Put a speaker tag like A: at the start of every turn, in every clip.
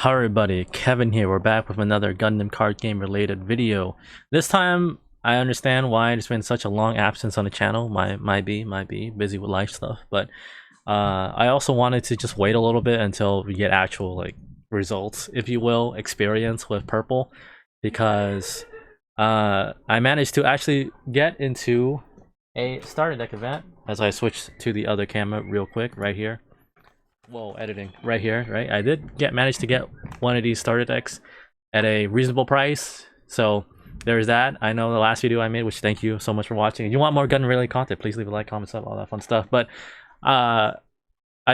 A: Hi everybody, Kevin here. We're back with another Gundam card game related video. This time, I understand why there's been such a long absence on the channel. Might be busy with life stuff, but I also wanted to just wait a little bit until we get actual like results, if you will, experience with purple, because I managed to actually get into a starter deck event as I switched to the other camera real quick right here. Whoa, editing right here, right? I did manage to get one of these starter decks at a reasonable price, so there's that. I know the last video I made, which thank you so much for watching. If you want more gun related content, please leave a like, comment, sub, all that fun stuff. But I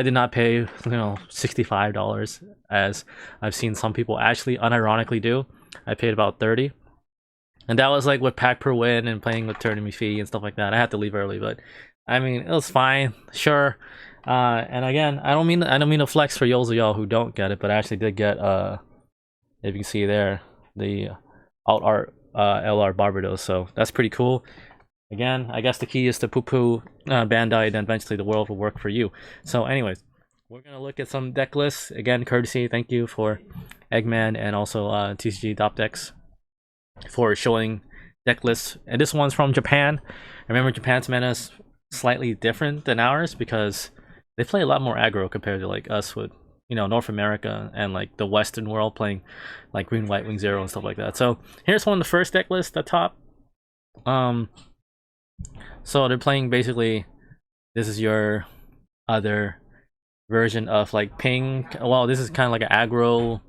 A: did not pay $65 as I've seen some people actually unironically do. I paid about 30, and that was like with pack per win and playing with tournament fee and stuff like that. I had to leave early, but I mean it was fine, sure. And again, I don't mean to flex for those of y'all who don't get it, but I actually did get if you can see there, the alt art LR Barbados, so that's pretty cool. Again, I guess the key is to poo-poo Bandai, then eventually the world will work for you. So anyways, we're gonna look at some deck lists. Again, courtesy, thank you for Eggman and also TCG Dopdex for showing deck lists. And this one's from Japan. Remember, Japan's meta is slightly different than ours because they play a lot more aggro compared to like us with, you know, North America and like the Western world playing like Green, White, Wing Zero and stuff like that. So here's one of the first deck lists at top. So they're playing basically, this is your other version of like ping. Well, this is kind of like an aggro,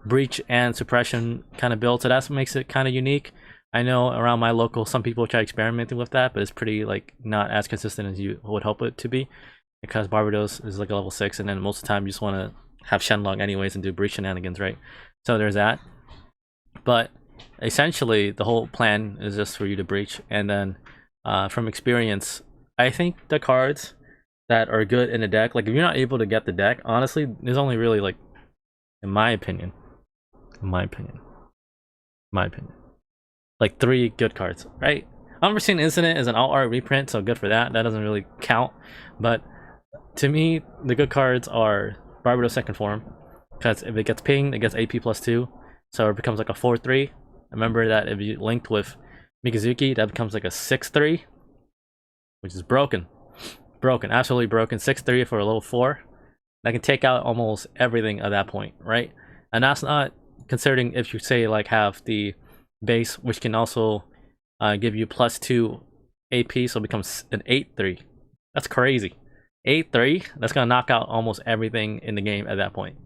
A: breach and suppression kind of build, so that's what makes it kind of unique. I know around my local some people try experimenting with that, but it's pretty like not as consistent as you would hope it to be, because Barbados is like a level 6, and then most of the time you just want to have Shenlong anyways and do breach shenanigans, right? So there's that. But essentially the whole plan is just for you to breach, and then from experience, I think the cards that are good in the deck, like if you're not able to get the deck, honestly, there's only really like, in my opinion, like 3 good cards, right? Unforeseen Incident is an alt art reprint, so good for that. That doesn't really count, but to me, the good cards are Barbados second form, because if it gets pinged, it gets AP +2, so it becomes like a 4/3. Remember that if you linked with Mikazuki, that becomes like a 6/3, which is broken, absolutely broken. 6/3 for a little 4 that can take out almost everything at that point, right? And that's not considering if you say like have the base, which can also give you +2 AP, so it becomes an 8/3. That's crazy. 8/3, that's gonna knock out almost everything in the game at that point,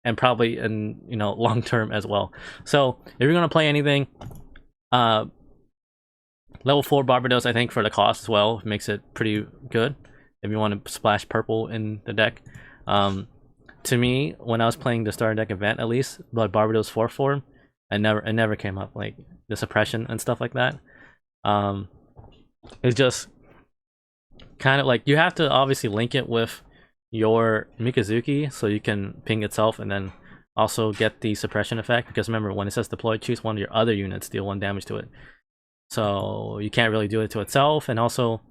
A: and probably in, you know, long term as well. So if you're gonna play anything, level 4 Barbados, I think for the cost as well, makes it pretty good if you want to splash purple in the deck. To me, when I was playing the starter deck event, at least, but Barbados 4 form, it never came up, like the suppression and stuff like that. It's just kind of like you have to obviously link it with your Mikazuki so you can ping itself and then also get the suppression effect, because remember, when it says deploy, choose one of your other units, deal 1 damage to it. So you can't really do it to itself, and also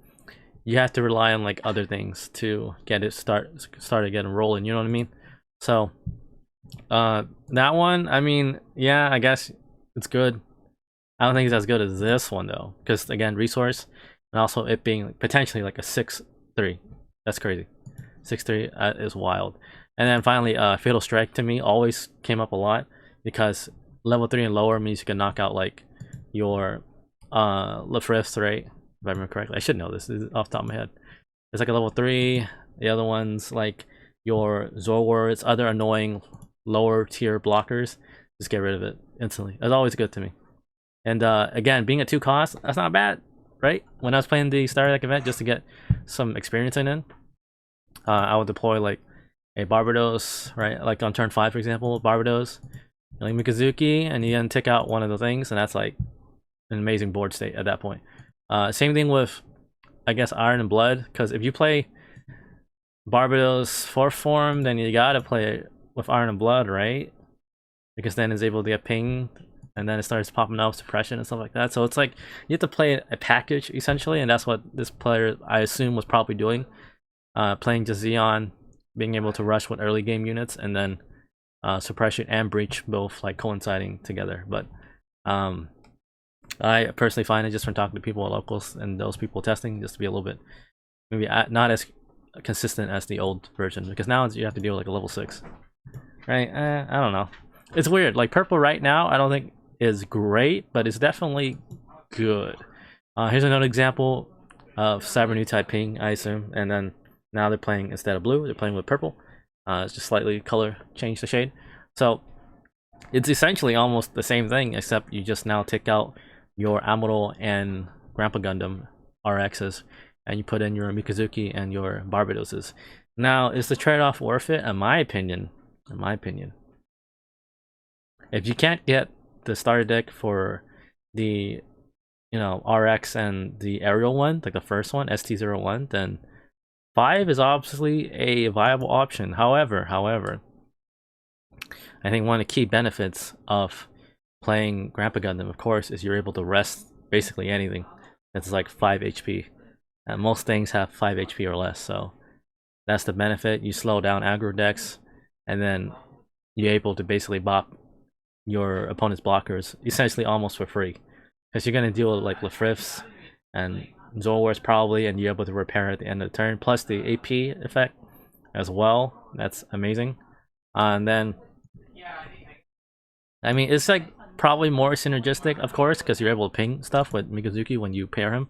A: you have to rely on like other things to get it started getting rolling, you know what I mean? So that one, I mean, yeah, I guess it's good. I don't think it's as good as this one though, because again, resource, and also it being potentially like a 6/3. That's crazy. 6/3 is wild. And then finally, Fatal Strike to me always came up a lot, because level 3 and lower means you can knock out like your Lefriths, right? If I remember correctly. I should know this. This is off the top of my head. It's like a level 3. The other ones like your Zorwards, other annoying lower tier blockers, just get rid of it instantly. That's always good to me. And again, being at 2 costs, that's not bad, right? When I was playing the starter deck event just to get some experience in, I would deploy like a Barbados, right? Like on turn 5, for example, Barbados, like Mikazuki, and you then tick out one of the things, and that's like an amazing board state at that point. Same thing with, I guess, Iron and Blood, because if you play Barbados 4th form, then you gotta play it with Iron and Blood, right? Because then it's able to get pinged, and then it starts popping out suppression and stuff like that. So it's like you have to play a package essentially, and that's what this player, I assume, was probably doing. Playing just Xeon, being able to rush with early game units, and then suppression and breach both like coinciding together. But I personally find it, just from talking to people at locals and those people testing, just to be a little bit maybe not as consistent as the old version, because now you have to deal with like a level 6, right? I don't know. It's weird. Like purple right now, I don't think is great, but it's definitely good. Here's another example of cyber new type ping, I assume, and then now they're playing, instead of blue, they're playing with purple. It's just slightly color change the shade. So it's essentially almost the same thing, except you just now take out your Amuro and Grandpa Gundam RXs, and you put in your Mikazuki and your Barbadoses. Now, is the trade-off worth it? In my opinion, if you can't get the starter deck for the, you know, RX and the aerial one, like the first one, ST01, then 5 is obviously a viable option. However, I think one of the key benefits of playing Grandpa Gundam, of course, is you're able to rest basically anything that's like 5 HP. And most things have 5 HP or less, so that's the benefit. You slow down aggro decks, and then you're able to basically bop your opponent's blockers essentially almost for free, because you're going to deal with like Lefrifs and Zolwars probably, and you're able to repair at the end of the turn, plus the AP effect as well. That's amazing. And then, I mean, it's like probably more synergistic, of course, because you're able to ping stuff with Mikazuki when you pair him.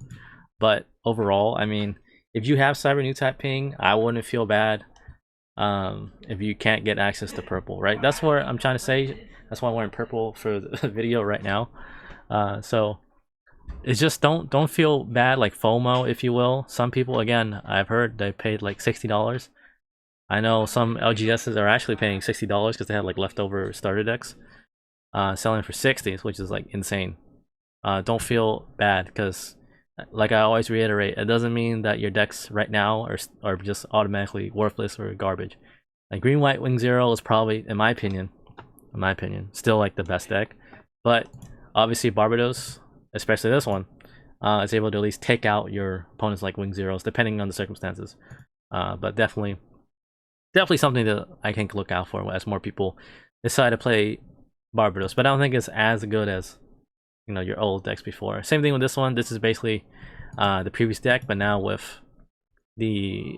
A: But overall, I mean, if you have cyber new type ping, I wouldn't feel bad if you can't get access to purple, right? That's what I'm trying to say. That's why I'm wearing purple for the video right now. So it's just don't feel bad, like FOMO, if you will. Some people, again, I've heard they paid like $60. I know some LGSs are actually paying $60 because they had like leftover starter decks, selling for 60s, which is like insane. Don't feel bad, because like I always reiterate, it doesn't mean that your decks right now are just automatically worthless or garbage. Like Green White Wing Zero is probably, in my opinion, still like the best deck. But obviously Barbados, especially this one, is able to at least take out your opponents like Wing Zeros, depending on the circumstances. But definitely something that I can look out for as more people decide to play Barbados. But I don't think it's as good as, you know, your old decks before. Same thing with this one. This is basically the previous deck, but now with the,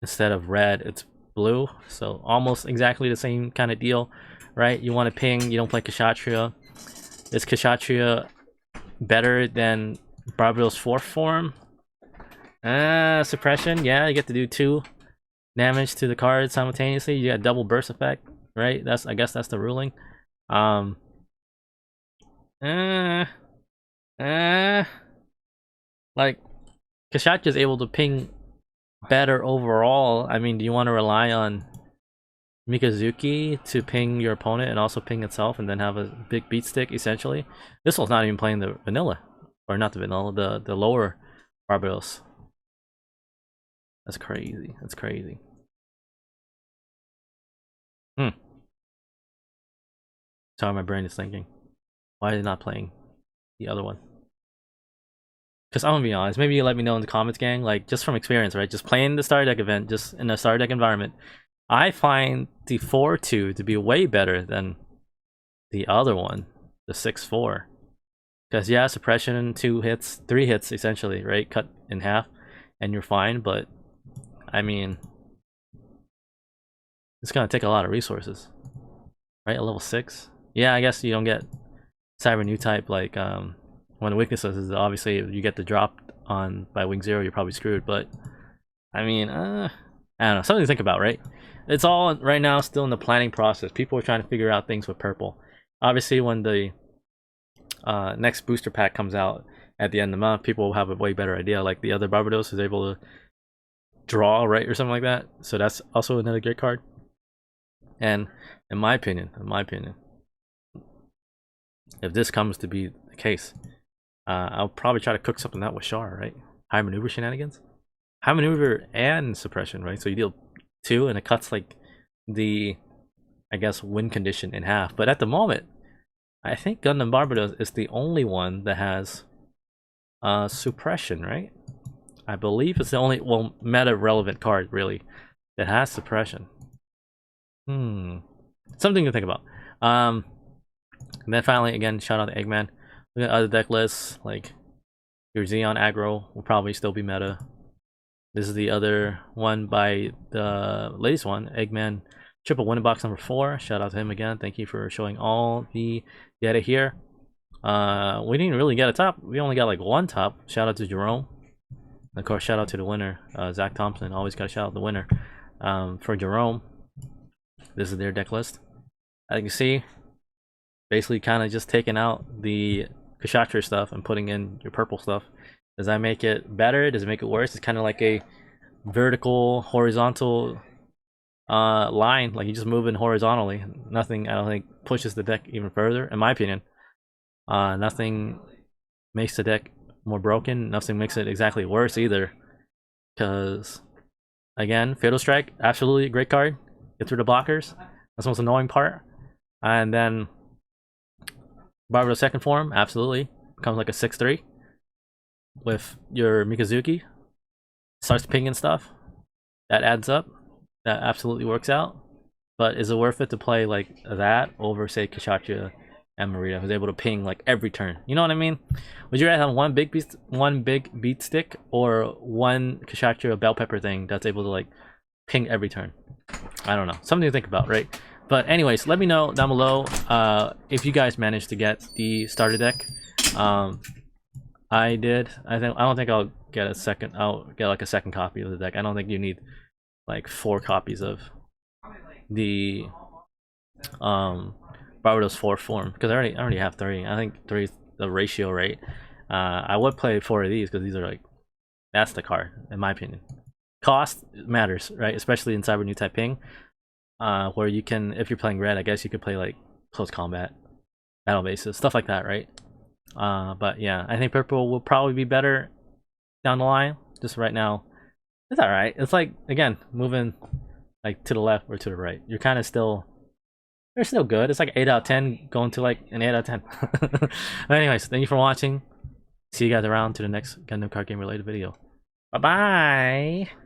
A: instead of red, it's blue. So almost exactly the same kind of deal, right? You want to ping, you don't play Kshatriya. Is Kshatriya better than Barbados 4th form? Suppression, yeah, you get to do 2 damage to the card simultaneously. You got double burst effect, right? I guess that's the ruling. Like, Kshatriya is able to ping better overall. I mean, do you want to rely on Mikazuki to ping your opponent and also ping itself and then have a big beat stick, essentially? This one's not even playing the vanilla. Or not the vanilla, the lower Barbados. That's crazy. That's crazy. That's how my brain is thinking. Why are they not playing the other one? Because I'm gonna be honest, maybe you let me know in the comments, gang, like just from experience, right? Just playing the Star Deck event, just in a Star Deck environment, I find the 4-2 to be way better than the other one, the 6-4. Because yeah, suppression, 2 hits, 3 hits essentially, right? Cut in half, and you're fine, but I mean, it's gonna take a lot of resources, right? A level 6? Yeah, I guess you don't get cyber new type, like one of the weaknesses is obviously if you get the drop on by Wing Zero, you're probably screwed. But I mean, I don't know, something to think about, right? It's all right now still in the planning process. People are trying to figure out things with purple. Obviously, when the next booster pack comes out at the end of the month, people will have a way better idea. Like the other Barbados is able to draw, right, or something like that. So that's also another great card. And in my opinion, if this comes to be the case, I'll probably try to cook something out with Char, right? High maneuver shenanigans, high maneuver and suppression, right? So you deal 2 and it cuts like the, I guess, win condition in half. But at the moment, I think Gundam Barbados is the only one that has suppression, right? I believe it's the only, well, meta relevant card really that has suppression. So something to think about. And then finally, again, shout out to Eggman. We got other deck lists like your Xeon aggro will probably still be meta. This is the other one by the latest one, Eggman Triple Winning Box number 4. Shout out to him again. Thank you for showing all the data here. We didn't really get a top. We only got like one top. Shout out to Jerome. Of course, shout out to the winner, Zach Thompson. Always got to shout out the winner. For Jerome, this is their deck list. As you can see, basically kind of just taking out the Kshatriya stuff and putting in your purple stuff. Does that make it better? Does it make it worse? It's kind of like a vertical, horizontal line. Like you just moving horizontally. Nothing, I don't think, pushes the deck even further, in my opinion. Nothing makes the deck more broken. Nothing makes it exactly worse either. Because, again, Fatal Strike, absolutely a great card. Get through the blockers. That's the most annoying part. And then Barbaro's second form, absolutely. Becomes like a 6-3. With your Mikazuki. Starts pinging stuff. That adds up. That absolutely works out. But is it worth it to play like that over, say, Kshatriya and Marita, who's able to ping like every turn? You know what I mean? Would you rather have one big beat stick or one Kshatriya bell pepper thing that's able to like ping every turn? I don't know. Something to think about, right? But anyways, let me know down below if you guys managed to get the starter deck. I did. I don't think I'll get a second. I'll get like a second copy of the deck. I don't think you need like 4 copies of the Barbados 4 form, because I already have 3. I think 3 is the ratio, right? I would play 4 of these because these are like, that's the card in my opinion. Cost matters, right? Especially in Cyber New Type Ping, where you can, if you're playing red, I guess you could play like close combat, battle bases, stuff like that, right? But yeah, I think purple will probably be better down the line. Just right now, it's all right. It's like, again, moving like to the left or to the right. You're kind of still, they're still good. It's like 8 out of 10 going to like an 8 out of 10. But anyways, thank you for watching. See you guys around to the next Gundam card game related video. Bye bye.